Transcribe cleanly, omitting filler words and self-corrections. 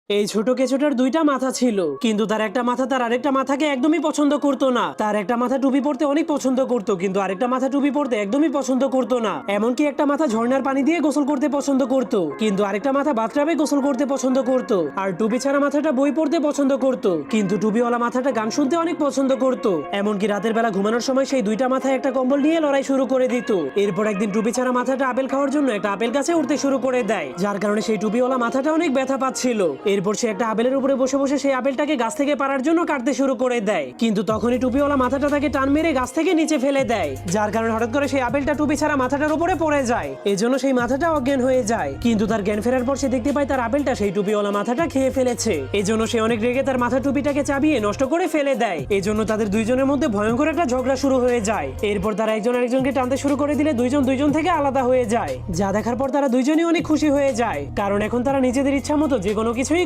এই ছোট কেঁচোটার দুইটা মাথা ছিল, কিন্তু তার একটা মাথা তার আরেকটা মাথাকে একদমই পছন্দ করতো না। তার একটা মাথা টুপি পরতে অনেক পছন্দ করতো, কিন্তু আরেকটা মাথা টুপি পরতে একদমই পছন্দ করতো না। এমনকি একটা মাথা ঝর্ণার পানি দিয়ে গোসল করতে পছন্দ করতো, কিন্তু আরেকটা মাথা বাথটাবে গোসল করতে পছন্দ করতো। আর টুপি ছাড়া মাথাটা বই পড়তে পছন্দ করতো, কিন্তু টুপিওয়ালা মাথাটা গান শুনতে অনেক পছন্দ করতো। এমনকি রাতের বেলা ঘুমানোর সময় সেই দুইটা মাথায় একটা কম্বল নিয়ে লড়াই শুরু করে দিত। এরপর একদিন টুপি ছাড়া মাথাটা আপেল খাওয়ার জন্য একটা আপেল গাছে উঠতে শুরু করে দেয়, যার কারণে সেই টুপিওয়ালা মাথাটা অনেক ব্যথা পাচ্ছিল। এরপর সে একটা আপেলের উপরে বসে বসে সেই আপেলটাকে গাছ থেকে পাড়ার জন্য কাটতে শুরু করে দেয়, কিন্তু তখনই টুপিওয়ালা মাথাটা তাকে টান মেরে গাছ থেকে নিচে ফেলে দেয়, যার কারণে হঠাৎ করে সেই আপেলটা টুপি ছাড়া মাথাটার উপরে পড়ে যায়। এজন্য সেই মাথাটা অজ্ঞান হয়ে যায়। কিন্তু তার জ্ঞান ফেরার পর সে দেখতে পায় তার আপেলটা সেই টুপিওয়ালা মাথাটা খেয়ে ফেলেছে। এজন্য সে অনেক রেগে তার মাথা টুপিটাকে চাবিয়ে নষ্ট করে ফেলে দেয়। এজন্য তাদের দুইজনের মধ্যে ভয়ঙ্কর একটা ঝগড়া শুরু হয়ে যায়। এরপর তারা একজন আরেকজনকে টানতে শুরু করে দিলে দুইজন দুইজন থেকে আলাদা হয়ে যায়, যা দেখার পর তারা দুইজনই অনেক খুশি হয়ে যায়, কারণ এখন তারা নিজেদের ইচ্ছা মতো যে কোনো কিছুই